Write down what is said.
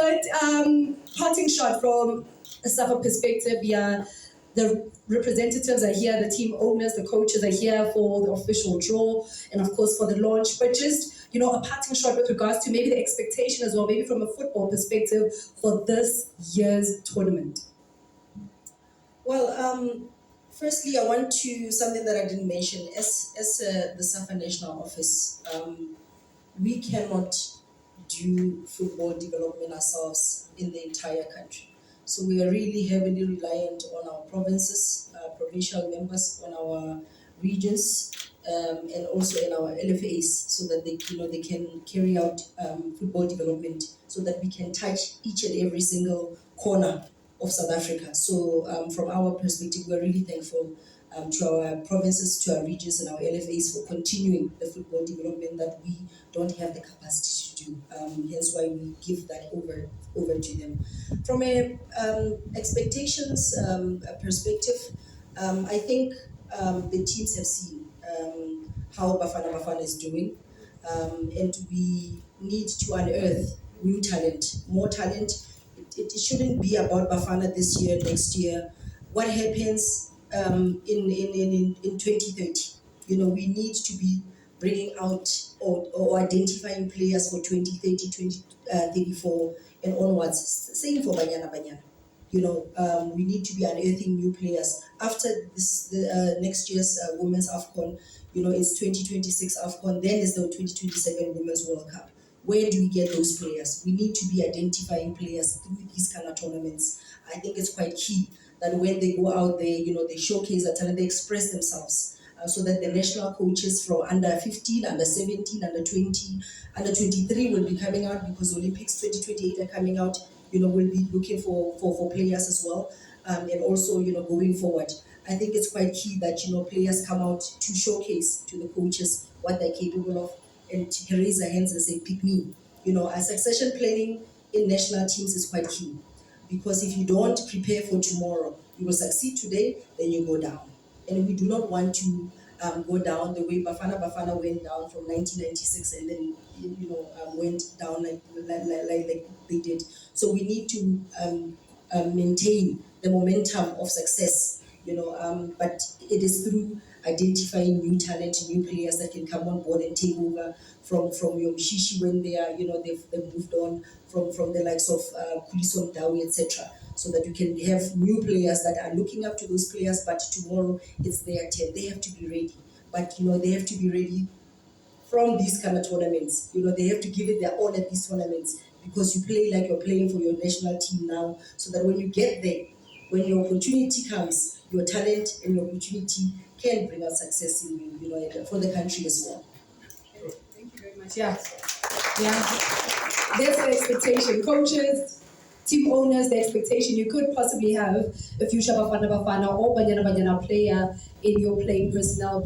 But parting shot from a SAFA perspective, yeah, the representatives are here, the team owners, the coaches are here for the official draw, and of course for the launch. But just, a parting shot with regards to maybe the expectation as well, maybe from a football perspective for this year's tournament. Well, firstly, I want to something that I didn't mention. As the SAFA National Office, we cannot do football development ourselves in the entire country. So we are really heavily reliant on our provinces, provincial members, on our regions, and also in our LFAs, so that they can carry out football development, so that we can touch each and every single corner of South Africa. So from our perspective, we're really thankful to our provinces, to our regions and our LFAs for continuing the football development that we don't have the capacity to do. Hence why we give that over to them. From a expectations perspective, I think the teams have seen how Bafana is doing, and we need to unearth new talent, more talent. It shouldn't be about Bafana this year, next year. What happens in 2030? We need to be bringing out or identifying players for 2030, 2034 and onwards. Same for Banyana Banyana. We need to be unearthing new players. After the next year's Women's AFCON, it's 2026 AFCON, then is the 2027 Women's World Cup. Where do we get those players? We need to be identifying players through these kind of tournaments. I think it's quite key that when they go out there, they showcase their talent, they express themselves, so that the national coaches from under 15, under 17, under 20, under 23 will be coming out, because Olympics 2028 are coming out. We'll be looking for players as well, and also going forward. I think it's quite key that players come out to showcase to the coaches what they're capable of, and to raise their hands and say, pick me. A succession planning in national teams is quite key, because if you don't prepare for tomorrow, you will succeed today, then you go down. And we do not want to go down the way Bafana went down from 1996, and then went down like they did. So we need to maintain the momentum of success. But it is through identifying new talent, new players that can come on board and take over from your Mshishi when they are, they've moved on from the likes of Kuliso Mdawi, etc. So that you can have new players that are looking up to those players, but tomorrow it's their turn. They have to be ready. But they have to be ready from these kind of tournaments. They have to give it their all at these tournaments, because you play like you're playing for your national team now, so that when you get there, when your opportunity comes, your talent and your opportunity can bring out success in you, for the country as well. Okay. Thank you very much. Yeah. There's the expectation. Coaches, team owners, the expectation you could possibly have a future Bafana or Banyana player in your playing personnel.